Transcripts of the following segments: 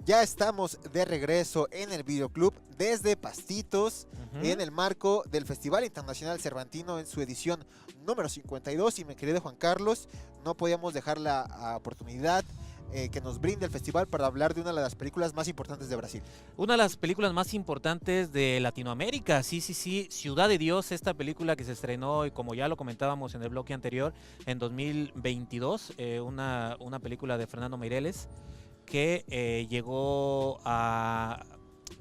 Ya estamos de regreso en el videoclub desde Pastitos, en el marco del Festival Internacional Cervantino en su edición número 52. Y mi querido Juan Carlos, no podíamos dejar la oportunidad que nos brinde el festival para hablar de una de las películas más importantes de Brasil. Una de las películas más importantes de Latinoamérica, sí, sí, sí, Ciudad de Dios, esta película que se estrenó, y como ya lo comentábamos en el bloque anterior, en 2022, una película de Fernando Meireles, que llegó a...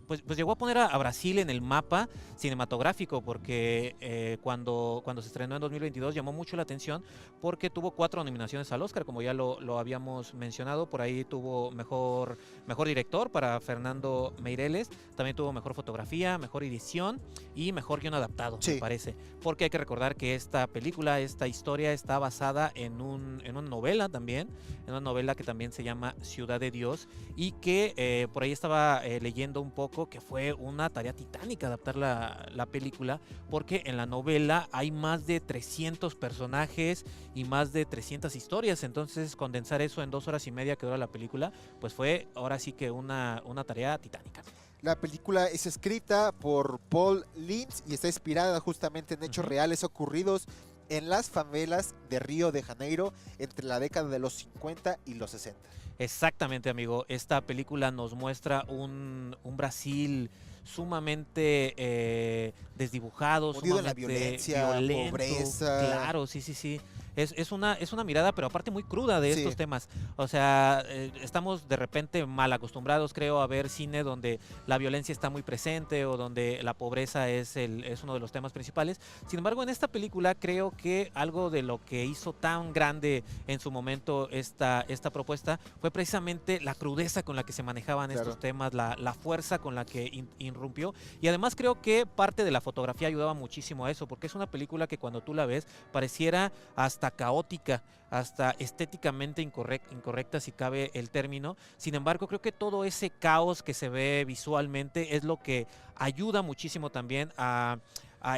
Pues llegó a poner a Brasil en el mapa cinematográfico, porque cuando se estrenó en 2022 llamó mucho la atención porque tuvo 4 nominaciones al Oscar, como ya lo habíamos mencionado. Por ahí tuvo mejor director para Fernando Meireles, también tuvo mejor fotografía, mejor edición y mejor guión adaptado, me Sí, parece. Porque hay que recordar que esta película, esta historia está basada en una novela también, en una novela que también se llama Ciudad de Dios, y que por ahí estaba leyendo un poco que fue una tarea titánica adaptar la película, porque en la novela hay más de 300 personajes y más de 300 historias. Entonces condensar eso en 2 horas y media que dura la película, pues fue ahora sí que una tarea titánica. la película es escrita por Paul Lins y está inspirada justamente en hechos reales ocurridos en las favelas de Río de Janeiro entre la década de los 50 y los 60. Exactamente, amigo. Esta película nos muestra un Brasil sumamente desdibujado, Hundido en la sumamente violencia, violento. pobreza. Claro, sí, sí, sí. Es una mirada, pero aparte muy cruda de Sí, estos temas. O sea, estamos de repente mal acostumbrados, creo, a ver cine donde la violencia está muy presente o donde la pobreza es uno de los temas principales. Sin embargo, en esta película creo que algo de lo que hizo tan grande en su momento esta propuesta fue precisamente la crudeza con la que se manejaban claro. estos temas, la fuerza con la que irrumpió. Y además creo que parte de la fotografía ayudaba muchísimo a eso, porque es una película que cuando tú la ves pareciera hasta caótica, hasta estéticamente incorrecta, si cabe el término. Sin embargo, creo que todo ese caos que se ve visualmente es lo que ayuda muchísimo también a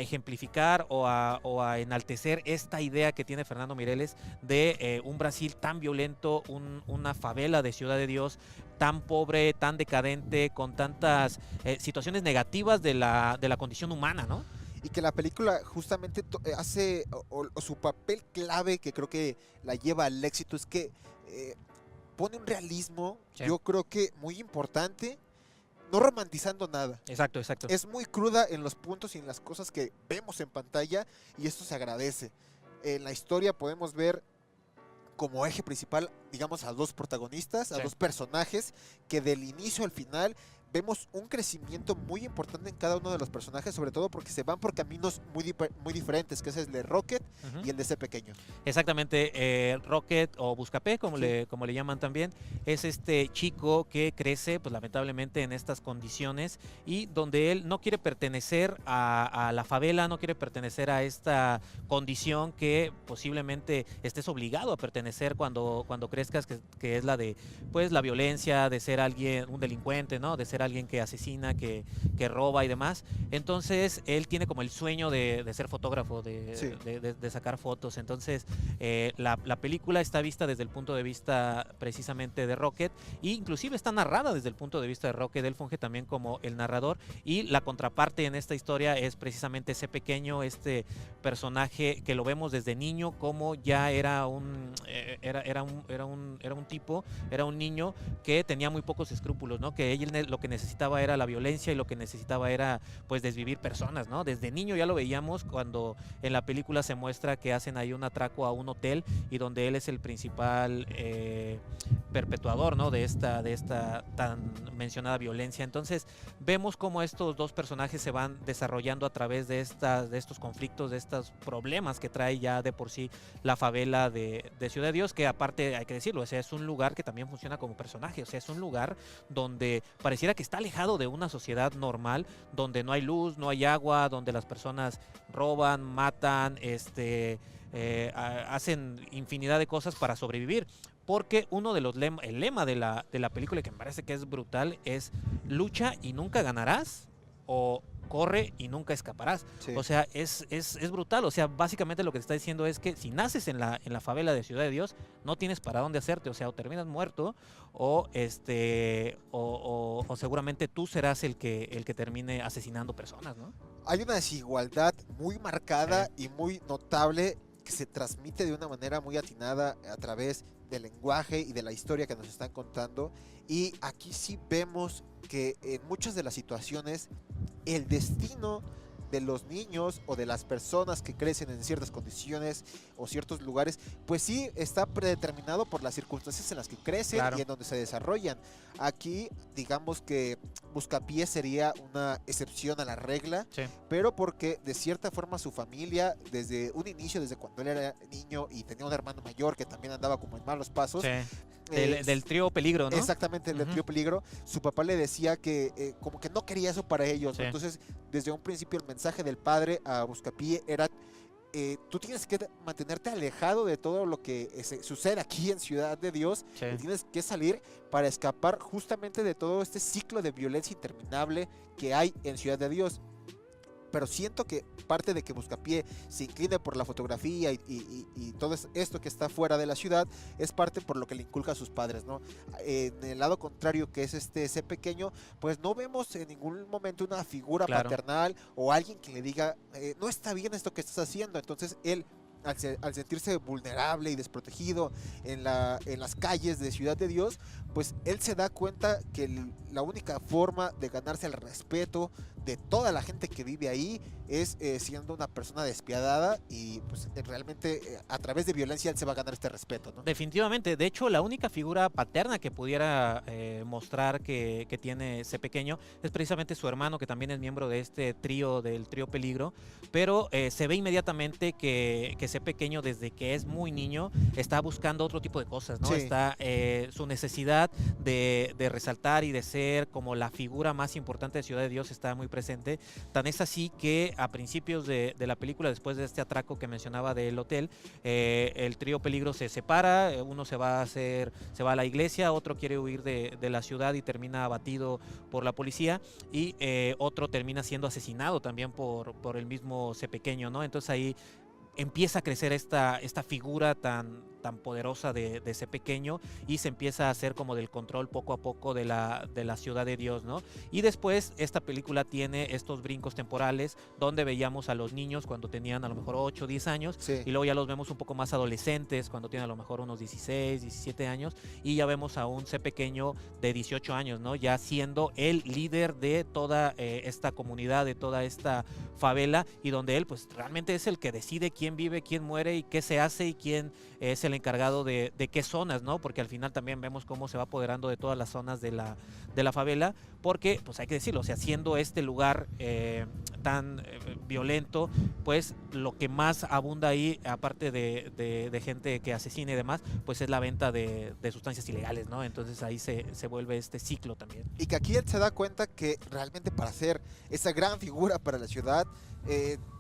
ejemplificar o a enaltecer esta idea que tiene Fernando Meireles de un Brasil tan violento, una favela de Ciudad de Dios tan pobre, tan decadente, con tantas situaciones negativas de la condición humana, ¿no? Y que la película justamente hace o su papel clave que creo que la lleva al éxito es que pone un realismo, Sí. yo creo que muy importante, no romantizando nada. Exacto, exacto. Es muy cruda en los puntos y en las cosas que vemos en pantalla y esto se agradece. En la historia podemos ver como eje principal, digamos, a dos protagonistas, a Sí. dos personajes que del inicio al final vemos un crecimiento muy importante en cada uno de los personajes, sobre todo porque se van por caminos muy diferentes, que es el de Rocket y el de ese pequeño. Exactamente, Rocket o Buscapé, Sí. como le llaman también, es este chico que crece, pues lamentablemente en estas condiciones, y donde él no quiere pertenecer a la favela, no quiere pertenecer a esta condición que posiblemente estés obligado a pertenecer cuando crezcas, que es la de pues la violencia, de ser alguien, un delincuente, ¿no? De ser alguien que asesina, que roba y demás. Entonces él tiene como el sueño de ser fotógrafo, Sí. de sacar fotos. Entonces la película está vista desde el punto de vista precisamente de Rocket, e inclusive está narrada desde el punto de vista de Rocket. Él funge también como el narrador, y la contraparte en esta historia es precisamente ese pequeño, este personaje que lo vemos desde niño, como ya era un tipo, era un niño que tenía muy pocos escrúpulos, ¿no? Que él lo que necesitaba era la violencia, y lo que necesitaba era pues desvivir personas, ¿no? Desde niño ya lo veíamos cuando en la película se muestra que hacen ahí un atraco a un hotel, y donde él es el principal perpetuador, ¿no? De esta tan mencionada violencia. Entonces vemos cómo estos dos personajes se van desarrollando a través de estos conflictos, de estos problemas que trae ya de por sí la favela de Ciudad de Dios, que aparte hay que decirlo, o sea, es un lugar que también funciona como personaje. O sea, es un lugar donde pareciera que está alejado de una sociedad normal, donde no hay luz, no hay agua, donde las personas roban, matan, hacen infinidad de cosas para sobrevivir. Porque uno de los el lema de la película, que me parece que es brutal, es lucha y nunca ganarás, o corre y nunca escaparás. Sí. O sea, es brutal. O sea, básicamente lo que te está diciendo es que si naces en la favela de Ciudad de Dios, no tienes para dónde hacerte. O sea, o terminas muerto o o seguramente tú serás el que termine asesinando personas, ¿no? Hay una desigualdad muy marcada y muy notable que se transmite de una manera muy atinada a través del lenguaje y de la historia que nos están contando. Y aquí sí vemos que en muchas de las situaciones el destino de los niños o de las personas que crecen en ciertas condiciones o ciertos lugares, pues sí está predeterminado por las circunstancias en las que crecen Claro. y en donde se desarrollan. Aquí, digamos que Buscapié sería una excepción a la regla, Sí. pero porque de cierta forma su familia, desde un inicio, desde cuando él era niño y tenía un hermano mayor que también andaba como en malos pasos, Sí. Del trío Peligro, ¿no? exactamente, el del Ujú. trío Peligro, su papá le decía que como que no quería eso para ellos, ¿no? Sí. Entonces desde un principio el mensaje del padre a Buscapié era tú tienes que mantenerte alejado de todo lo que sucede aquí en Ciudad de Dios, Sí. y tienes que salir para escapar justamente de todo este ciclo de violencia interminable que hay en Ciudad de Dios. Pero siento que parte de que Buscapié se incline por la fotografía y todo esto que está fuera de la ciudad es parte por lo que le inculca a sus padres, ¿no? En el lado contrario, que es ese pequeño, pues no vemos en ningún momento una figura Claro. paternal o alguien que le diga, no está bien esto que estás haciendo. Entonces él, al sentirse vulnerable y desprotegido en las calles de Ciudad de Dios, pues él se da cuenta que la única forma de ganarse el respeto de toda la gente que vive ahí es siendo una persona despiadada y pues realmente a través de violencia él se va a ganar este respeto, ¿no? Definitivamente. De hecho, la única figura paterna que pudiera mostrar que tiene ese pequeño es precisamente su hermano, que también es miembro de este trío, del trío Peligro. Pero se ve inmediatamente que ese pequeño, desde que es muy niño, está buscando otro tipo de cosas, ¿no? Sí. Está su necesidad de resaltar y de ser como la figura más importante de Ciudad de Dios está muy presente. Tan es así que a principios de la película, después de este atraco que mencionaba del hotel, el trío Peligro se separa, uno se va a la iglesia, otro quiere huir de la ciudad y termina abatido por la policía, y otro termina siendo asesinado también por el mismo C pequeño, ¿no? Entonces ahí empieza a crecer esta figura tan poderosa de ese pequeño, y se empieza a hacer como del control poco a poco de la Ciudad de Dios, ¿no? Y después esta película tiene estos brincos temporales donde veíamos a los niños cuando tenían a lo mejor 8 o 10 años, Sí. y luego ya los vemos un poco más adolescentes cuando tienen a lo mejor unos 16, 17 años, y ya vemos a un C pequeño de 18 años, ¿no? Ya siendo el líder de toda esta comunidad, de toda esta favela, y donde él pues realmente es el que decide quién vive, quién muere y qué se hace y quién es el encargado de qué zonas, ¿no? Porque al final también vemos cómo se va apoderando de todas las zonas de la favela, porque pues hay que decirlo, o sea, siendo este lugar tan violento, pues lo que más abunda ahí, aparte de gente que asesina y demás, pues es la venta de sustancias ilegales, ¿no? Entonces ahí se vuelve este ciclo también. Y que aquí él se da cuenta que realmente para ser esa gran figura para la ciudad,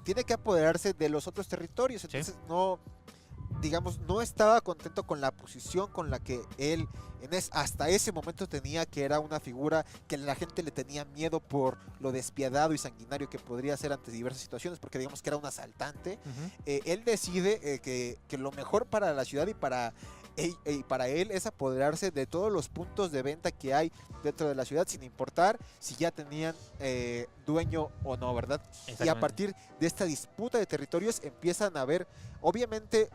tiene que apoderarse de los otros territorios. Entonces no, digamos, no estaba contento con la posición con la que él hasta ese momento tenía, que era una figura que la gente le tenía miedo por lo despiadado y sanguinario que podría ser ante diversas situaciones, porque digamos que era un asaltante. Él decide que lo mejor para la ciudad y para él es apoderarse de todos los puntos de venta que hay dentro de la ciudad, sin importar si ya tenían dueño o no, ¿verdad? Y a partir de esta disputa de territorios empiezan a haber obviamente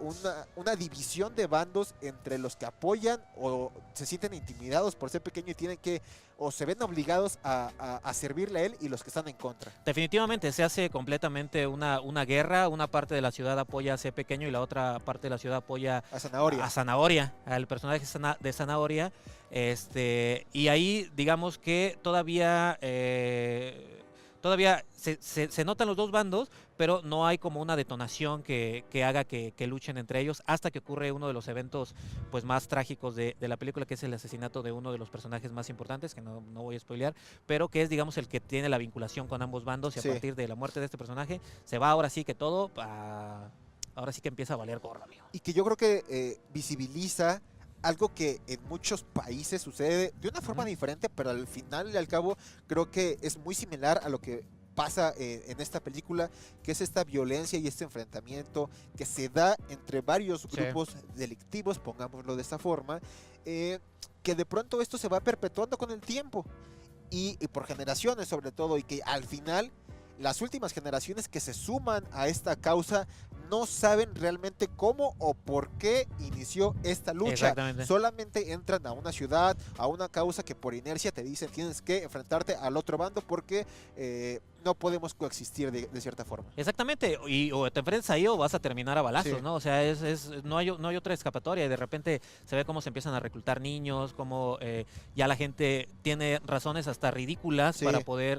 una división de bandos entre los que apoyan o se sienten intimidados por ser pequeño y tienen que, o se ven obligados a servirle a él, y los que están en contra. Definitivamente se hace completamente una guerra. Una parte de la ciudad apoya a C pequeño y la otra parte de la ciudad apoya A Zanahoria. a Zanahoria, al personaje de Zanahoria. Y ahí digamos que todavía se notan los dos bandos, pero no hay como una detonación que haga que luchen entre ellos, hasta que ocurre uno de los eventos pues más trágicos de la película, que es el asesinato de uno de los personajes más importantes, que no voy a spoilear, pero que es digamos el que tiene la vinculación con ambos bandos, y a partir de la muerte de este personaje se va ahora sí que todo, ahora sí que empieza a valer gorro, amigo. Y que yo creo que visibiliza algo que en muchos países sucede de una forma diferente, pero al final y al cabo creo que es muy similar a lo que pasa en esta película, que es esta violencia y este enfrentamiento que se da entre varios grupos delictivos, pongámoslo de esta forma, que de pronto esto se va perpetuando con el tiempo y por generaciones sobre todo, y que al final las últimas generaciones que se suman a esta causa no saben realmente cómo o por qué inició esta lucha. Solamente entran a una ciudad, a una causa que por inercia te dicen tienes que enfrentarte al otro bando porque no podemos coexistir de cierta forma. Exactamente, y o te enfrentas ahí o vas a terminar a balazos, ¿no? O sea, no hay otra escapatoria, y de repente se ve cómo se empiezan a reclutar niños, cómo ya la gente tiene razones hasta ridículas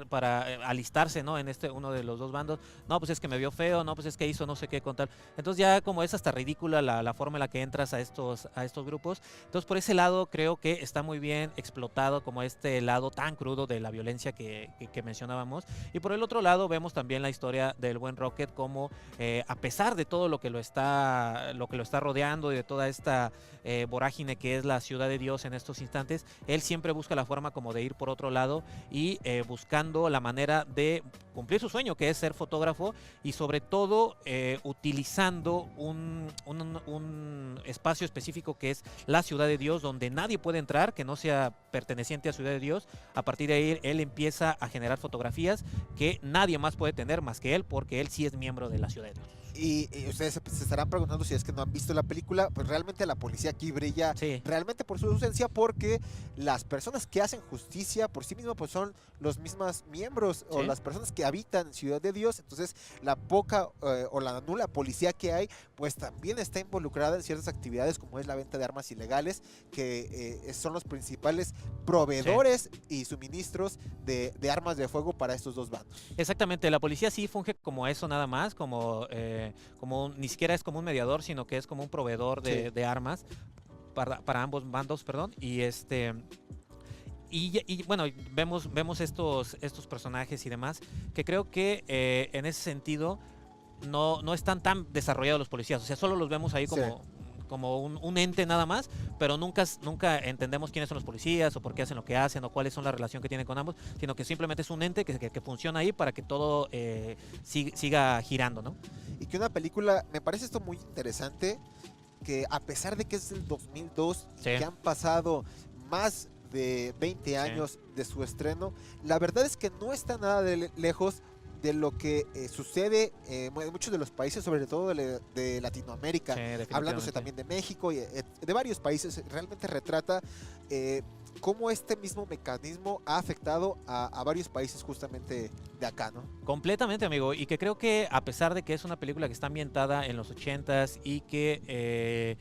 para alistarse, ¿no? En uno de los dos bandos. No, pues es que me vio feo, no, pues es que hizo no sé qué con tal. Entonces ya como es hasta ridícula la forma en la que entras a estos grupos. Entonces por ese lado creo que está muy bien explotado como este lado tan crudo de la violencia que mencionábamos. Y por el otro lado vemos también la historia del buen Rocket, como a pesar de todo lo que lo está rodeando y de toda esta vorágine que es la ciudad de Dios en estos instantes, él siempre busca la forma como de ir por otro lado y buscando la manera de cumplir su sueño, que es ser fotógrafo, y sobre todo utilizando un espacio específico que es la ciudad de Dios, donde nadie puede entrar que no sea perteneciente a Ciudad de Dios. A partir de ahí él empieza a generar fotografías que nadie más puede tener más que él, porque él sí es miembro de la ciudad de Dios. Y ustedes se estarán preguntando si es que no han visto la película, pues realmente la policía aquí brilla realmente por su ausencia, porque las personas que hacen justicia por sí mismos pues son los mismos miembros o las personas que habitan Ciudad de Dios. Entonces la poca o la nula policía que hay pues también está involucrada en ciertas actividades como es la venta de armas ilegales, que son los principales proveedores y suministros de armas de fuego para estos dos bandos. Exactamente, la policía sí funge como eso nada más, ni siquiera es como un mediador, sino que es como un proveedor de armas para ambos bandos, perdón. Y bueno, vemos estos personajes y demás, que creo que en ese sentido no están tan desarrollados los policías. O sea, solo los vemos ahí como un ente nada más, pero nunca entendemos quiénes son los policías o por qué hacen lo que hacen o cuáles son la relación que tienen con ambos, sino que simplemente es un ente que funciona ahí para que todo siga girando, ¿no? Y que una película, me parece esto muy interesante, que a pesar de que es del 2002, que han pasado más de 20 años de su estreno, la verdad es que no está nada lejos de lo que sucede en muchos de los países, sobre todo de Latinoamérica, hablándose también de México y de varios países. Realmente retrata cómo este mismo mecanismo ha afectado a varios países justamente de acá, ¿no? Completamente, amigo, y que creo que a pesar de que es una película que está ambientada en los 80s y que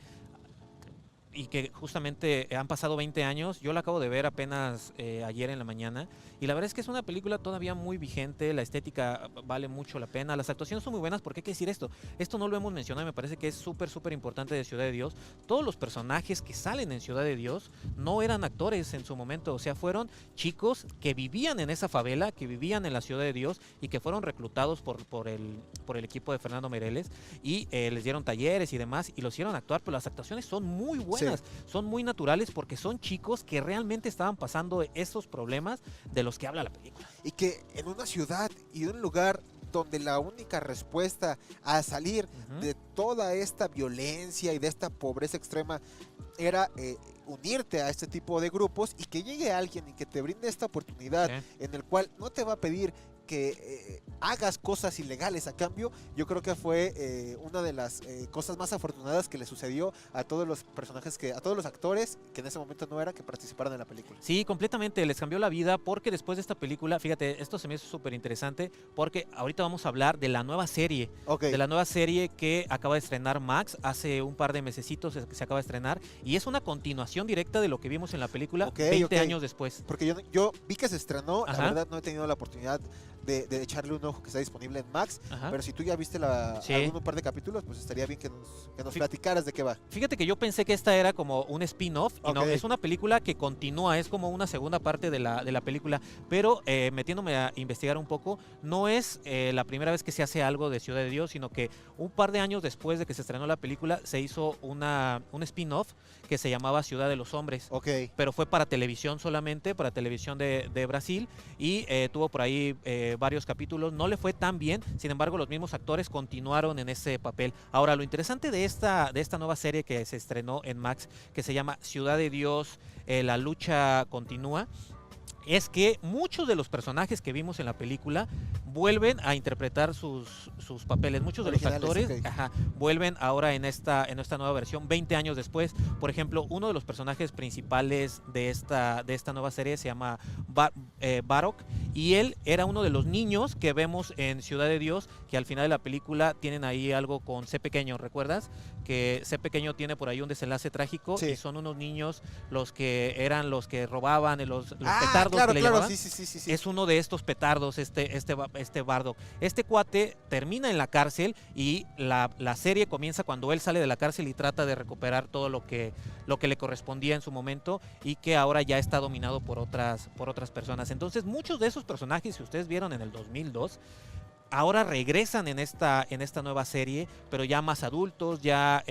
justamente han pasado 20 años. Yo la acabo de ver apenas ayer en la mañana, y la verdad es que es una película todavía muy vigente. La estética vale mucho la pena, las actuaciones son muy buenas, porque hay que decir esto no lo hemos mencionado y me parece que es súper importante de Ciudad de Dios. Todos los personajes que salen en Ciudad de Dios no eran actores en su momento, o sea, fueron chicos que vivían en esa favela, que vivían en la Ciudad de Dios y que fueron reclutados por el equipo de Fernando Meirelles, y les dieron talleres y demás y los hicieron actuar, pero las actuaciones son muy buenas. Son muy naturales porque son chicos que realmente estaban pasando esos problemas de los que habla la película. Y que en una ciudad y un lugar donde la única respuesta a salir de toda esta violencia y de esta pobreza extrema era unirte a este tipo de grupos, y que llegue alguien y que te brinde esta oportunidad en el cual no te va a pedir que hagas cosas ilegales a cambio. Yo creo que fue una de las cosas más afortunadas que le sucedió a todos los personajes, a todos los actores que en ese momento no eran, que participaron en la película. Sí, completamente, les cambió la vida, porque después de esta película, fíjate, esto se me hizo súper interesante, porque ahorita vamos a hablar de la nueva serie, que acaba de estrenar Max hace un par de mesecitos, se acaba de estrenar, y es una continuación directa de lo que vimos en la película 20 años después. Porque yo vi que se estrenó, la verdad no he tenido la oportunidad de echarle un ojo, que está disponible en Max, pero si tú ya viste algún par de capítulos, pues estaría bien que nos platicaras de qué va. Fíjate que yo pensé que esta era como un spin-off, y no, es una película que continúa, es como una segunda parte de la película, pero metiéndome a investigar un poco, no es la primera vez que se hace algo de Ciudad de Dios, sino que un par de años después de que se estrenó la película, se hizo un spin-off que se llamaba Ciudad de los Hombres, pero fue para televisión solamente, para televisión de Brasil, y tuvo por ahí varios capítulos, no le fue tan bien, sin embargo los mismos actores continuaron en ese papel. Ahora, lo interesante de esta nueva serie que se estrenó en Max, que se llama Ciudad de Dios, la lucha continúa, es que muchos de los personajes que vimos en la película vuelven a interpretar sus papeles. Muchos de los actores vuelven ahora en esta nueva versión, 20 años después. Por ejemplo, uno de los personajes principales de esta nueva serie se llama Barok, y él era uno de los niños que vemos en Ciudad de Dios, que al final de la película tienen ahí algo con C Pequeño, ¿recuerdas? Que C Pequeño tiene por ahí un desenlace trágico, y son unos niños los que eran los que robaban los petardos. Claro, que le llamaban. Sí. Es uno de estos petardos, Bardock. Este cuate termina en la cárcel, y la serie comienza cuando él sale de la cárcel y trata de recuperar todo lo que le correspondía en su momento, y que ahora ya está dominado por otras personas. Entonces, muchos de esos personajes que ustedes vieron en el 2002 ahora regresan en esta nueva serie, pero ya más adultos, ya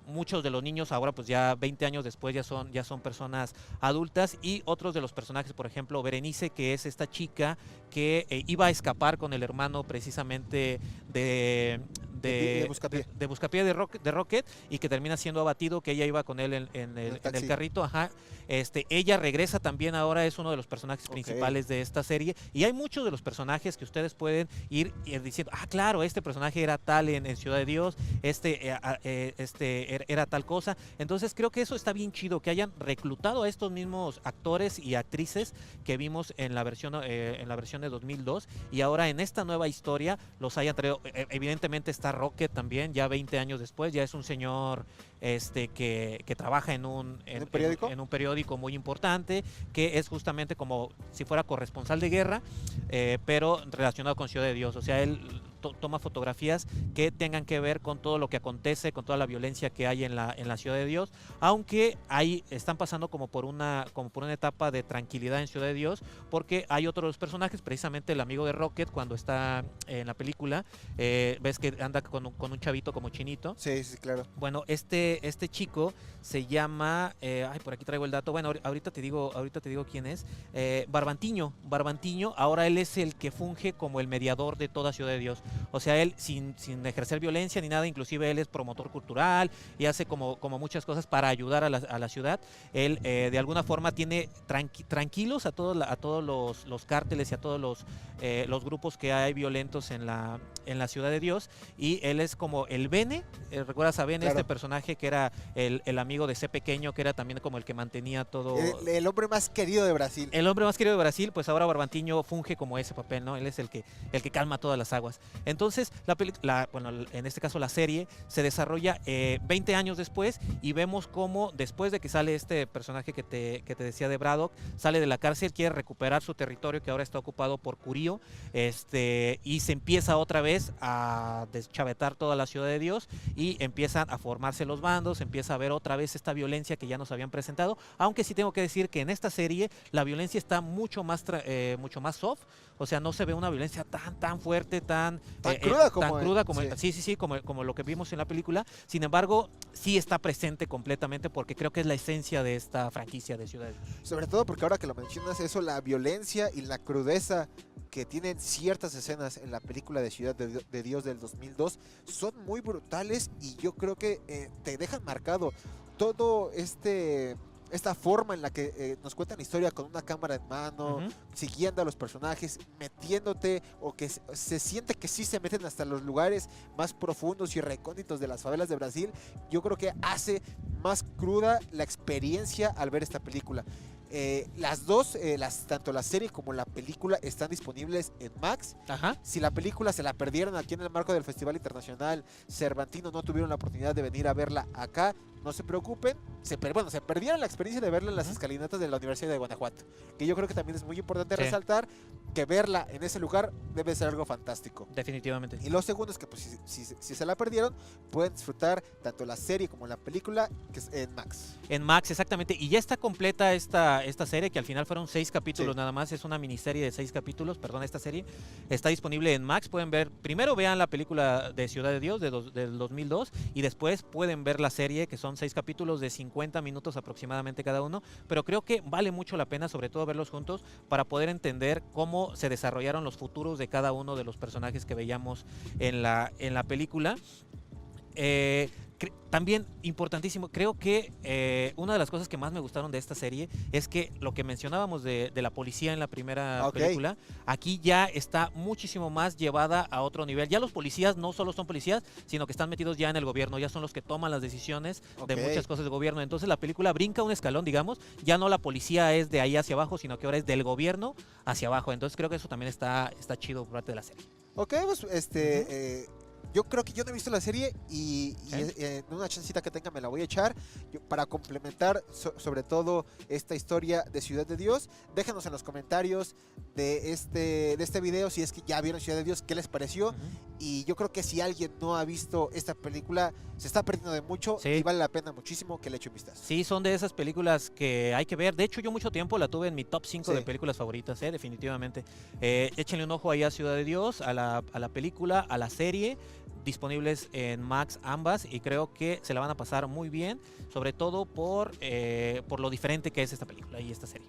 muchos de los niños ahora, pues ya 20 años después, ya son personas adultas. Y otros de los personajes, por ejemplo, Berenice, que es esta chica que iba a escapar con el hermano precisamente de Buscapié de Rocket, y que termina siendo abatido, que ella iba con él en el carrito. Ella regresa también, ahora es uno de los personajes principales de esta serie, y hay muchos de los personajes que ustedes pueden ir diciendo, claro, este personaje era tal en Ciudad de Dios, era tal cosa. Entonces creo que eso está bien chido, que hayan reclutado a estos mismos actores y actrices que vimos en la versión de 2002, y ahora en esta nueva historia los hayan traído. Evidentemente está Rocket también, ya 20 años después, ya es un señor que trabaja en un periódico muy importante, que es justamente como si fuera corresponsal de guerra, pero relacionado con Ciudad de Dios. O sea, él toma fotografías que tengan que ver con todo lo que acontece, con toda la violencia que hay en la Ciudad de Dios, aunque ahí están pasando como por una etapa de tranquilidad en Ciudad de Dios, porque hay otros personajes, precisamente el amigo de Rocket, cuando está en la película, ves que anda con un chavito como chinito. Sí, claro. Bueno, este chico se llama, por aquí traigo el dato, bueno, ahorita te digo quién es, Barbantiño, ahora él es el que funge como el mediador de toda Ciudad de Dios. O sea, él sin ejercer violencia ni nada, inclusive él es promotor cultural y hace como muchas cosas para ayudar a la ciudad. Él de alguna forma tiene tranquilos a todos los cárteles y a todos los grupos que hay violentos en la Ciudad de Dios, y él es como el Bene. ¿Recuerdas a Bene? Claro. Este personaje que era el amigo de C Pequeño, que era también como el que mantenía todo. El hombre más querido de Brasil. El hombre más querido de Brasil, pues ahora Barbantiño funge como ese papel, ¿no? Él es el que calma todas las aguas. Entonces, en este caso la serie se desarrolla 20 años después, y vemos cómo después de que sale este personaje que te decía de Braddock, sale de la cárcel, quiere recuperar su territorio que ahora está ocupado por Curío, y se empieza otra vez a deschavetar toda la Ciudad de Dios, y empiezan a formarse los bandos, empieza a haber otra vez esta violencia que ya nos habían presentado, aunque sí tengo que decir que en esta serie la violencia está mucho más soft. O sea, no se ve una violencia tan fuerte, tan cruda como sí, como lo que vimos en la película. Sin embargo, sí está presente completamente, porque creo que es la esencia de esta franquicia de Ciudad de Dios. Sobre todo porque ahora que lo mencionas, eso, la violencia y la crudeza que tienen ciertas escenas en la película de Ciudad de Dios del 2002 son muy brutales, y yo creo que te dejan marcado todo esta forma en la que nos cuentan la historia con una cámara en mano, siguiendo a los personajes, metiéndote, o que se siente que sí se meten hasta los lugares más profundos y recónditos de las favelas de Brasil. Yo creo que hace más cruda la experiencia al ver esta película. Las dos, tanto la serie como la película, están disponibles en Max. Si la película se la perdieron aquí en el marco del Festival Internacional Cervantino, no tuvieron la oportunidad de venir a verla acá, no se preocupen, se perdieron la experiencia de verla en las escalinatas de la Universidad de Guanajuato, que yo creo que también es muy importante resaltar que verla en ese lugar debe ser algo fantástico. Definitivamente. Y lo segundo es que pues, si se la perdieron, pueden disfrutar tanto la serie como la película, que es en Max. En Max, exactamente. Y ya está completa esta serie, que al final fueron 6 capítulos nada más. Es una miniserie de 6 capítulos, esta serie está disponible en Max. Pueden ver, primero vean la película de Ciudad de Dios del 2002, y después pueden ver la serie, que son son 6 capítulos de 50 minutos aproximadamente cada uno, pero creo que vale mucho la pena, sobre todo verlos juntos, para poder entender cómo se desarrollaron los futuros de cada uno de los personajes que veíamos en la película. También importantísimo, creo que una de las cosas que más me gustaron de esta serie es que lo que mencionábamos de la policía en la primera película, aquí ya está muchísimo más llevada a otro nivel. Ya los policías no solo son policías, sino que están metidos ya en el gobierno, ya son los que toman las decisiones de muchas cosas del gobierno. Entonces la película brinca un escalón, digamos, ya no la policía es de ahí hacia abajo, sino que ahora es del gobierno hacia abajo. Entonces creo que eso también está chido por parte de la serie. Ok, pues yo creo que yo no he visto la serie y en una chancita que tenga me la voy a echar para complementar sobre todo esta historia de Ciudad de Dios. Déjenos en los comentarios de este video si es que ya vieron Ciudad de Dios, qué les pareció. Y yo creo que si alguien no ha visto esta película se está perdiendo de mucho y vale la pena muchísimo que le eche un vistazo. Sí, son de esas películas que hay que ver. De hecho, yo mucho tiempo la tuve en mi top 5 de películas favoritas, definitivamente. Échenle un ojo ahí a Ciudad de Dios, a la película, a la serie, disponibles en Max ambas, y creo que se la van a pasar muy bien, sobre todo por lo diferente que es esta película y esta serie.